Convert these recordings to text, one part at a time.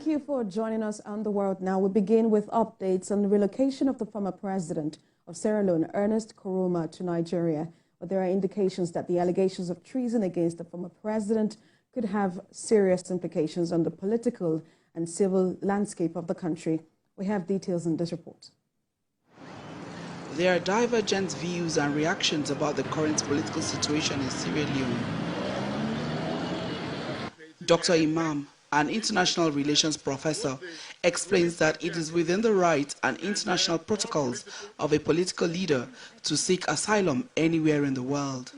Thank you for joining us on The World Now. We begin with updates on the relocation of the former president of Sierra Leone, Ernest Koroma, to Nigeria. But there are indications that the allegations of treason against the former president could have serious implications on the political and civil landscape of the country. We have details in this report. There are divergent views and reactions about the current political situation in Sierra Leone. Dr. Imam, an international relations professor, explains that it is within the rights and international protocols of a political leader to seek asylum anywhere in the world.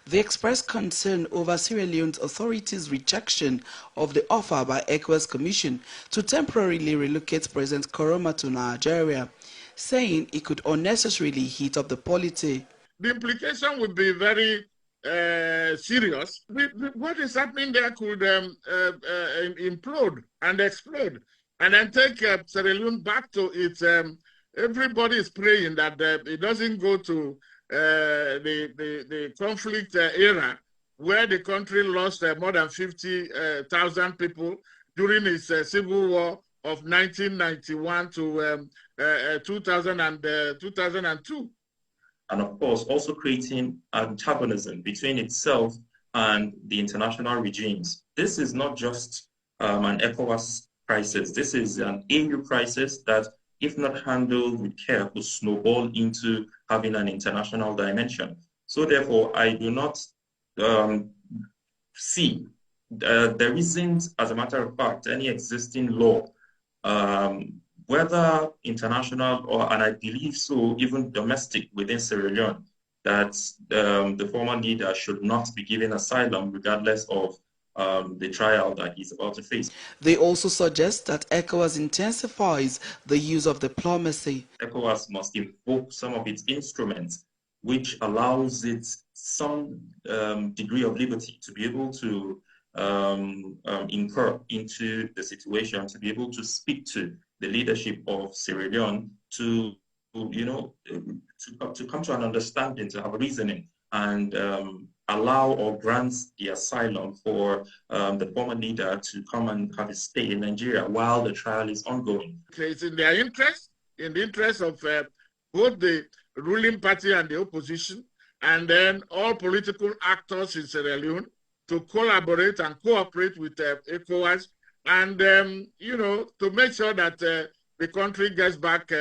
They expressed concern over Sierra Leone's authorities' rejection of the offer by ECOWAS Commission to temporarily relocate President Koroma to Nigeria, saying it could unnecessarily heat up the polity. The implication would be very serious. What is happening there could implode and explode, and then take Sierra Leone back to its. Everybody is praying that it doesn't go to the conflict era where the country lost more than 50,000 people during its civil war of 1991 to 2002. And of course, also creating antagonism between itself and the international regimes. This is not just an ECOWAS crisis. This is an AU crisis that, if not handled with care, could snowball into having an international dimension. So therefore, I do not see, there isn't, as a matter of fact, any existing law, whether international or, and I believe so, even domestic within Sierra Leone, that the former leader should not be given asylum regardless of the trial that he's about to face. They also suggest that ECOWAS intensifies the use of diplomacy. ECOWAS must invoke some of its instruments, which allows it some degree of liberty to be able to incur into the situation, to be able to speak to the leadership of Sierra Leone to come to an understanding, to have a reasoning, and allow or grant the asylum for the former leader to come and have a stay in Nigeria while the trial is ongoing. It's in their interest, in the interest of both the ruling party and the opposition, and then all political actors in Sierra Leone, to collaborate and cooperate with ECOWAS, and to make sure that the country gets back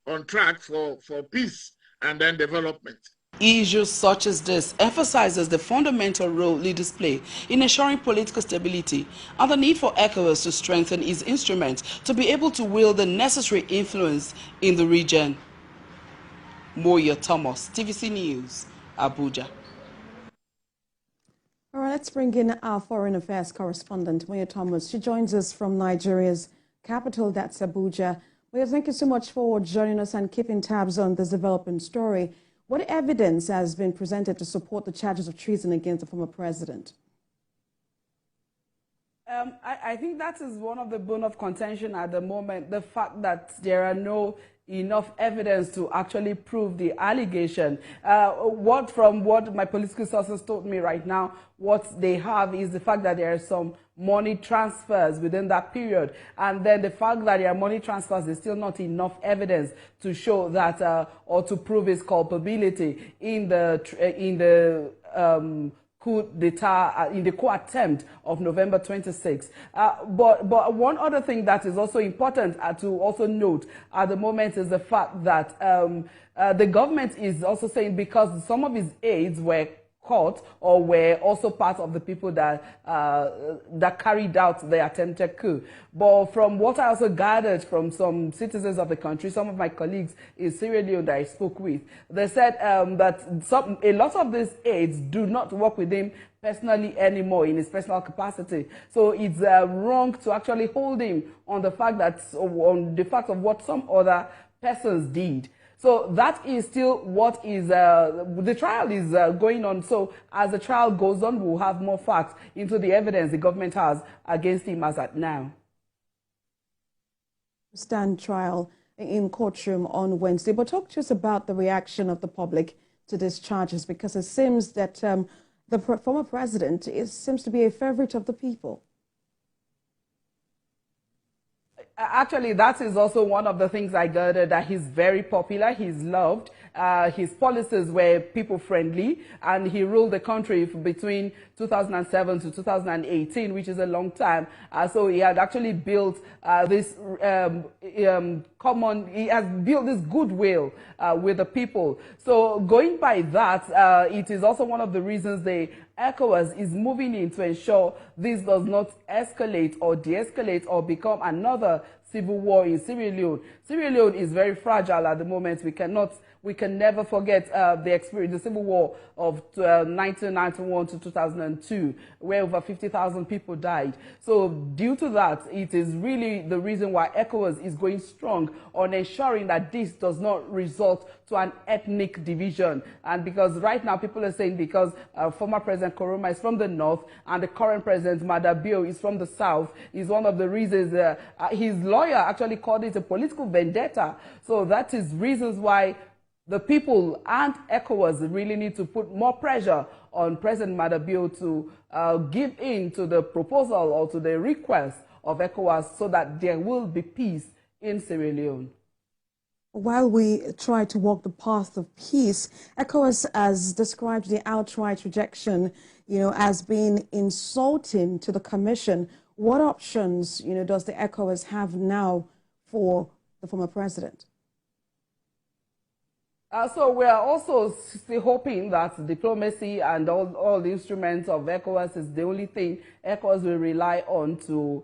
on track for peace and then development. Issues such as this emphasizes the fundamental role leaders play in ensuring political stability and the need for ECOWAS to strengthen its instruments to be able to wield the necessary influence in the region. Moya Thomas, TVC News, Abuja. All right, let's bring in our foreign affairs correspondent, Moya Thomas. She joins us from Nigeria's capital, that's Abuja. Moya, thank you so much for joining us and keeping tabs on this developing story. What evidence has been presented to support the charges of treason against the former president? I think that is one of the bone of contention at the moment, the fact that there are no enough evidence to actually prove the allegation. From what my political sources told me right now, what they have is the fact that there are some money transfers within that period, and then the fact that there are money transfers is still not enough evidence to show that or to prove his culpability in the coup d'etat, in the coup attempt of November 26. But one other thing that is also important to also note at the moment is the fact that the government is also saying, because some of his aides were caught or were also part of the people that carried out the attempted coup. But from what I also gathered from some citizens of the country, some of my colleagues in Sierra Leone that I spoke with, they said that a lot of these aides do not work with him personally anymore in his personal capacity. So it's wrong to actually hold him on the fact of what some other persons did. So that is still what is, the trial is going on. So as the trial goes on, we'll have more facts into the evidence the government has against him as at now. Stand trial in courtroom on Wednesday, but talk to us about the reaction of the public to these charges, because it seems that the former president seems to be a favorite of the people. Actually, that is also one of the things I gathered, that he's very popular, he's loved. His policies were people-friendly, and he ruled the country between 2007 to 2018, which is a long time. So he had actually built this he has built this goodwill with the people. So going by that, it is also one of the reasons the ECOWAS is moving in to ensure this does not escalate or de-escalate or become another civil war in Sierra Leone. Sierra Leone is very fragile at the moment. We can never forget the civil war of 1991 to 2002, where over 50,000 people died. So due to that, it is really the reason why ECOWAS is going strong on ensuring that this does not result to an ethnic division. And because right now people are saying because former President Koroma is from the north and the current President Madabio is from the south, is one of the reasons his lawyer actually called it a political vendetta. So that is reasons why the people and ECOWAS really need to put more pressure on President Madabio to give in to the proposal or to the request of ECOWAS so that there will be peace in Sierra Leone. While we try to walk the path of peace, ECOWAS has described the outright rejection, as being insulting to the Commission. What options, does the ECOWAS have now for the former president? So we are also still hoping that diplomacy and all the instruments of ECOWAS is the only thing ECOWAS will rely on to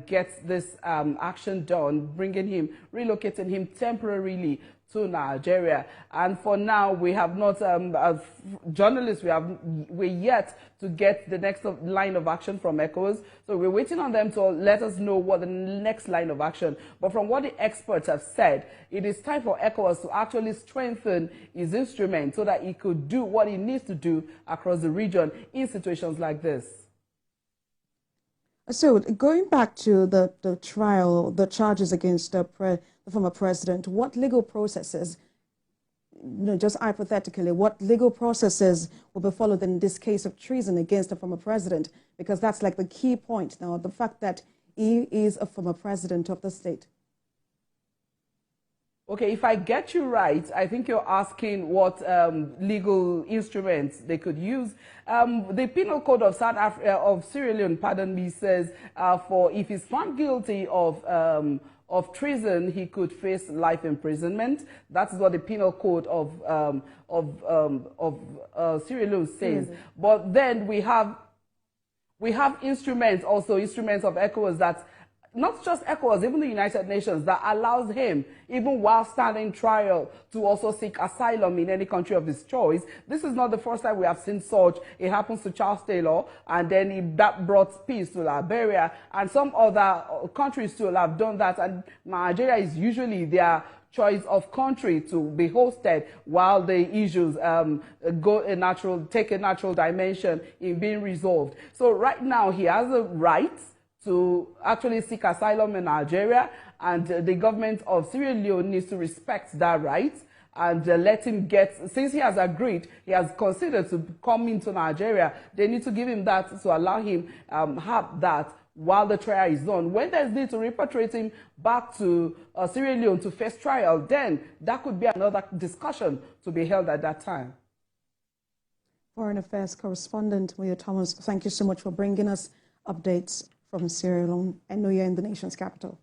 get this action done, relocating him temporarily to Nigeria. And for now, we have not, as journalists, we're yet to get the next line of action from ECOWAS. So we're waiting on them to let us know what the next line of action. But from what the experts have said, it is time for ECOWAS to actually strengthen its instrument so that it could do what it needs to do across the region in situations like this. So going back to the trial, the charges against the former president, what legal processes, just hypothetically, what legal processes will be followed in this case of treason against the former president? Because that's like the key point now, the fact that he is a former president of the state. Okay, if I get you right, I think you're asking what legal instruments they could use. The Penal Code of Sierra Leone, pardon me, says if he's found guilty of treason, he could face life imprisonment. That is what the Penal Code of Sierra Leone says. But then we have instruments, also instruments of ECOWAS that. Not just ECOWAS, even the United Nations, that allows him, even while standing trial, to also seek asylum in any country of his choice. This is not the first time we have seen such. It happens to Charles Taylor, and then that brought peace to Liberia, and some other countries too have done that, and Nigeria is usually their choice of country to be hosted while the issues take a natural dimension in being resolved. So right now he has a right to actually seek asylum in Nigeria, and the government of Sierra Leone needs to respect that right and let him since he has agreed, he has considered to come into Nigeria, they need to give him that to allow him have that while the trial is on. When there's need to repatriate him back to Sierra Leone to face trial, then that could be another discussion to be held at that time. Foreign Affairs correspondent Moyo Thomas, thank you so much for bringing us updates from Sierra Leone. I know you're in the nation's capital.